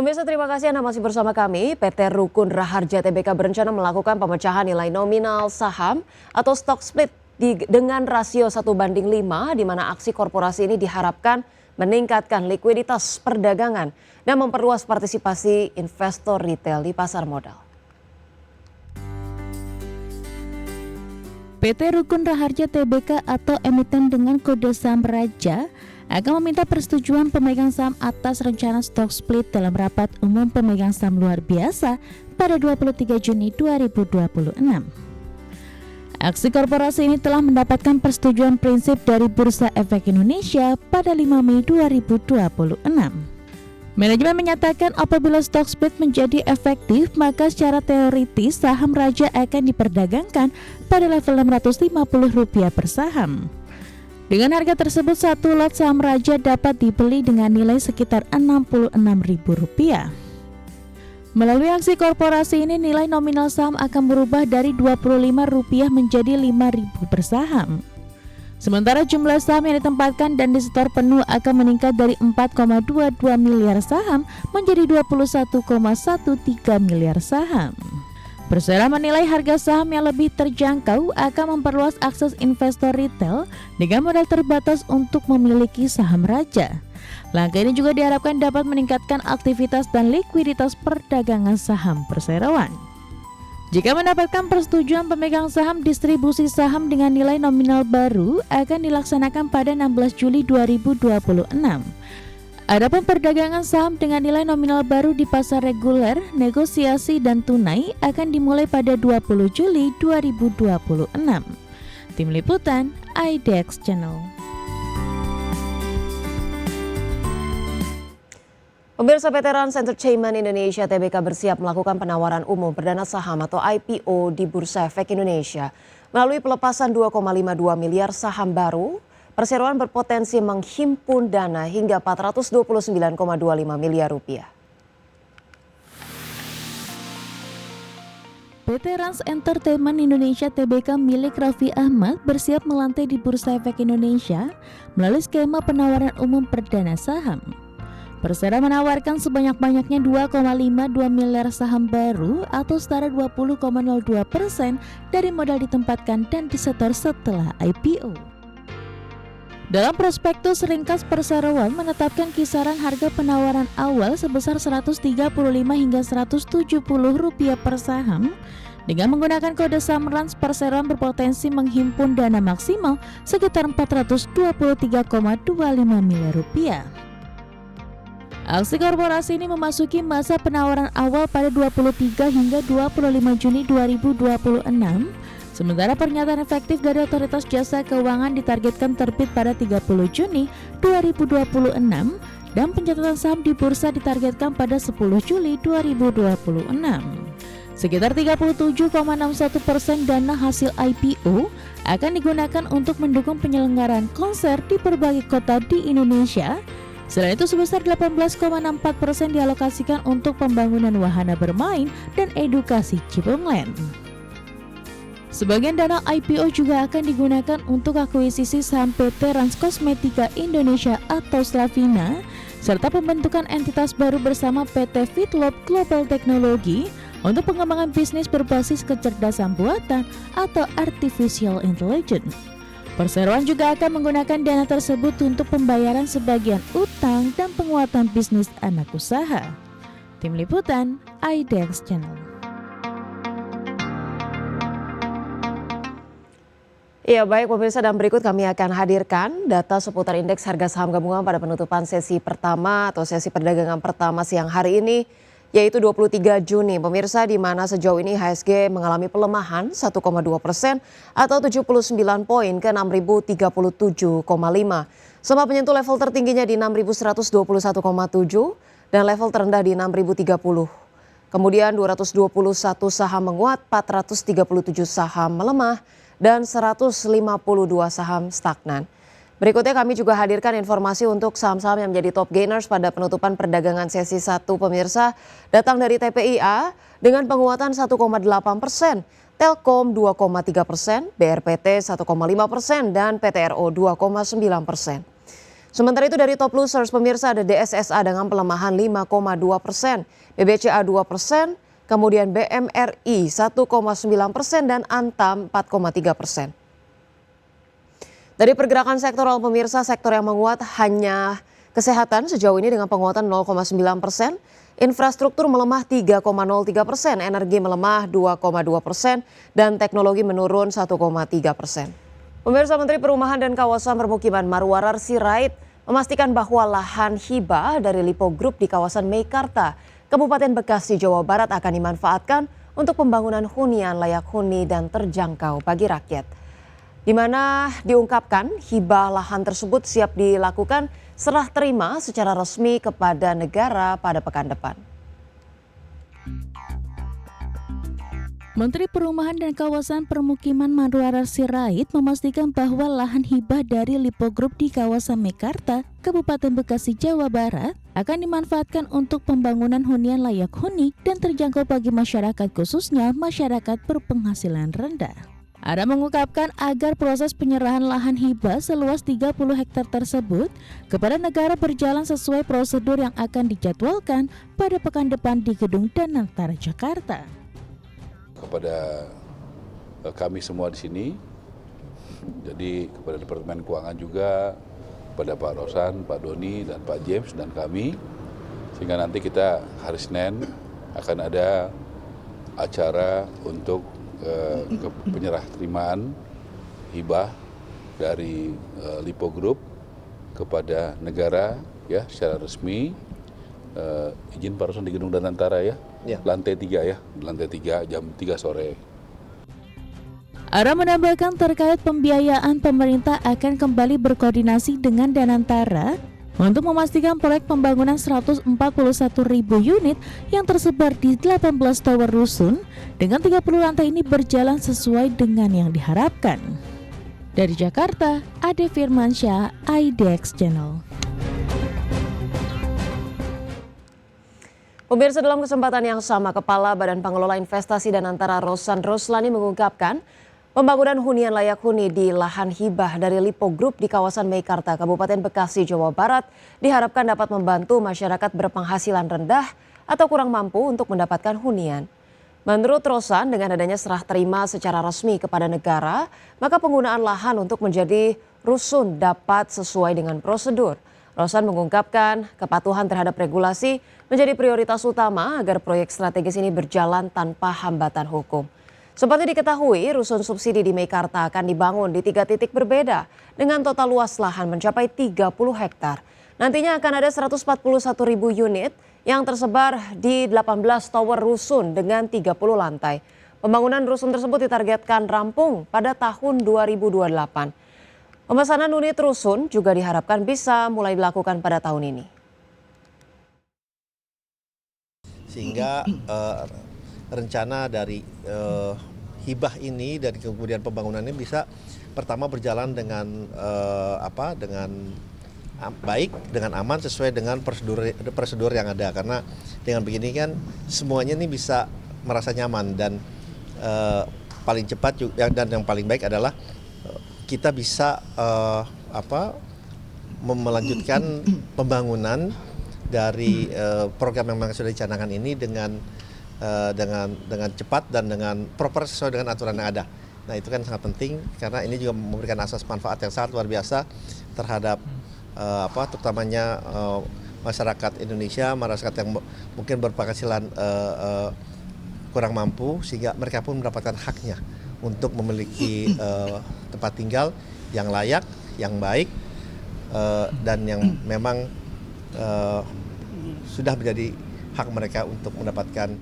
Pemirsa, terima kasih Anda masih bersama kami. PT Rukun Raharja Tbk berencana melakukan pemecahan nilai nominal saham atau stock split dengan rasio 1:5, di mana aksi korporasi ini diharapkan meningkatkan likuiditas perdagangan dan memperluas partisipasi investor retail di pasar modal. PT Rukun Raharja Tbk atau emiten dengan kode saham Raja akan meminta persetujuan pemegang saham atas rencana stock split dalam rapat umum pemegang saham luar biasa pada 23 Juni 2026. Aksi korporasi ini telah mendapatkan persetujuan prinsip dari Bursa Efek Indonesia pada 5 Mei 2026. Manajemen menyatakan apabila stock split menjadi efektif, maka secara teoritis saham Raja akan diperdagangkan pada level Rp650 per saham. Dengan harga tersebut, satu lot saham Raja dapat dibeli dengan nilai sekitar Rp66.000. Melalui aksi korporasi ini, nilai nominal saham akan berubah dari Rp25 menjadi Rp5.000 per saham. Sementara jumlah saham yang ditempatkan dan disetor penuh akan meningkat dari 4,22 miliar saham menjadi 21,13 miliar saham. Persero menilai harga saham yang lebih terjangkau akan memperluas akses investor retail dengan modal terbatas untuk memiliki saham Raja. Langkah ini juga diharapkan dapat meningkatkan aktivitas dan likuiditas perdagangan saham perseroan. Jika mendapatkan persetujuan pemegang saham, distribusi saham dengan nilai nominal baru akan dilaksanakan pada 16 Juli 2026. Adapun perdagangan saham dengan nilai nominal baru di pasar reguler, negosiasi dan tunai akan dimulai pada 20 Juli 2026. Tim Liputan IDX Channel. Pemirsa, PT Rans Entertainment Indonesia Tbk bersiap melakukan penawaran umum perdana saham atau IPO di Bursa Efek Indonesia. Melalui pelepasan 2,52 miliar saham baru, perseroan berpotensi menghimpun dana hingga Rp429,25 miliar. PT Rans Entertainment Indonesia Tbk milik Raffi Ahmad bersiap melantai di Bursa Efek Indonesia melalui skema penawaran umum perdana saham. Persero menawarkan sebanyak-banyaknya 2,52 miliar saham baru atau setara 20,02% dari modal ditempatkan dan disetor setelah IPO. Dalam prospektus ringkas, perseroan menetapkan kisaran harga penawaran awal sebesar Rp135 hingga Rp170 per saham. Dengan menggunakan kode saham Rans, perseroan berpotensi menghimpun dana maksimal sekitar Rp423,25 miliar. Aksi korporasi ini memasuki masa penawaran awal pada 23 hingga 25 Juni 2026. Sementara pernyataan efektif dari Otoritas Jasa Keuangan ditargetkan terbit pada 30 Juni 2026 dan pencatatan saham di bursa ditargetkan pada 10 Juli 2026. Sekitar 37,61% dana hasil IPO akan digunakan untuk mendukung penyelenggaraan konser di berbagai kota di Indonesia. Selain itu, sebesar 18,64% dialokasikan untuk pembangunan wahana bermain dan edukasi Cibongland. Sebagian dana IPO juga akan digunakan untuk akuisisi saham PT Rans Kosmetika Indonesia atau Slavina, serta pembentukan entitas baru bersama PT Fitlob Global Technology untuk pengembangan bisnis berbasis kecerdasan buatan atau Artificial Intelligence. Perseroan juga akan menggunakan dana tersebut untuk pembayaran sebagian utang dan penguatan bisnis anak usaha. Tim Liputan IDX Channel. Ya, baik pemirsa, dan berikut kami akan hadirkan data seputar indeks harga saham gabungan pada penutupan sesi pertama atau sesi perdagangan pertama siang hari ini, yaitu 23 Juni. Pemirsa, di mana sejauh ini IHSG mengalami pelemahan 1,2% atau 79 poin ke 6.037,5. Sempat menyentuh level tertingginya di 6.121,7 dan level terendah di 6.030. Kemudian 221 saham menguat, 437 saham melemah, dan 152 saham stagnan. Berikutnya kami juga hadirkan informasi untuk saham-saham yang menjadi top gainers pada penutupan perdagangan sesi 1, pemirsa. Datang dari TPIA dengan penguatan 1,8%, Telkom 2,3%, BRPT 1,5%, dan PTRO 2,9%. Sementara itu dari top losers pemirsa ada DSSA dengan pelemahan 5,2%, BBCA 2%, kemudian BMRI 1,9% dan Antam 4,3%. Dari pergerakan sektoral pemirsa, sektor yang menguat hanya kesehatan sejauh ini dengan penguatan 0,9%, infrastruktur melemah 3,03%, energi melemah 2,2%, dan teknologi menurun 1,3%. Pemirsa, Menteri Perumahan dan Kawasan Permukiman Marwarar Sirait memastikan bahwa lahan hibah dari Lipo Group di kawasan Meikarta, Kabupaten Bekasi, Jawa Barat akan dimanfaatkan untuk pembangunan hunian layak huni dan terjangkau bagi rakyat. Di mana diungkapkan hibah lahan tersebut siap dilakukan serah terima secara resmi kepada negara pada pekan depan. Menteri Perumahan dan Kawasan Permukiman Marwarar Sirait memastikan bahwa lahan hibah dari Lipo Group di kawasan Meikarta, Kabupaten Bekasi, Jawa Barat akan dimanfaatkan untuk pembangunan hunian layak huni dan terjangkau bagi masyarakat, khususnya masyarakat berpenghasilan rendah. Ara mengungkapkan agar proses penyerahan lahan hibah seluas 30 hektar tersebut kepada negara berjalan sesuai prosedur yang akan dijadwalkan pada pekan depan di Gedung Danantara, Jakarta. Kepada kami semua di sini, jadi kepada Departemen Keuangan juga, kepada Pak Rosan, Pak Doni, dan Pak James, dan kami, sehingga nanti kita hari Senin akan ada acara untuk penyerah terimaan hibah dari Lipo Group kepada negara ya secara resmi. Izin Pak Rosan di Gedung Danantara ya. Lantai 3 ya, lantai 3 jam 3 sore. Ara menambahkan terkait pembiayaan, pemerintah akan kembali berkoordinasi dengan Danantara untuk memastikan proyek pembangunan 141.000 unit yang tersebar di 18 tower rusun dengan 30 lantai ini berjalan sesuai dengan yang diharapkan. Dari Jakarta, Ade Firmansyah, IDX Channel. Pemirsa, dalam kesempatan yang sama, Kepala Badan Pengelola Investasi Danantara Rosan Roslani mengungkapkan pembangunan hunian layak huni di lahan hibah dari Lipo Group di kawasan Meikarta, Kabupaten Bekasi, Jawa Barat diharapkan dapat membantu masyarakat berpenghasilan rendah atau kurang mampu untuk mendapatkan hunian. Menurut Rosan, dengan adanya serah terima secara resmi kepada negara, maka penggunaan lahan untuk menjadi rusun dapat sesuai dengan prosedur. Rosan mengungkapkan kepatuhan terhadap regulasi menjadi prioritas utama agar proyek strategis ini berjalan tanpa hambatan hukum. Seperti diketahui, rusun subsidi di Meikarta akan dibangun di 3 titik berbeda dengan total luas lahan mencapai 30 hektar. Nantinya akan ada 141.000 unit yang tersebar di 18 tower rusun dengan 30 lantai. Pembangunan rusun tersebut ditargetkan rampung pada tahun 2028. Pemesanan unit rusun juga diharapkan bisa mulai dilakukan pada tahun ini. Sehingga rencana dari hibah ini dan kemudian pembangunannya bisa pertama berjalan dengan baik, dengan aman, sesuai dengan prosedur yang ada. Karena dengan begini kan semuanya ini bisa merasa nyaman dan paling cepat juga, dan yang paling baik adalah kita bisa melanjutkan pembangunan dari program yang memang sudah dicanangkan ini dengan cepat dan dengan proper sesuai dengan aturan yang ada. Nah, itu kan sangat penting karena ini juga memberikan asas manfaat yang sangat luar biasa terhadap terutamanya masyarakat Indonesia, masyarakat yang mungkin berpenghasilan kurang mampu, sehingga mereka pun mendapatkan haknya untuk memiliki tempat tinggal yang layak, yang baik, dan yang memang sudah menjadi hak mereka untuk mendapatkan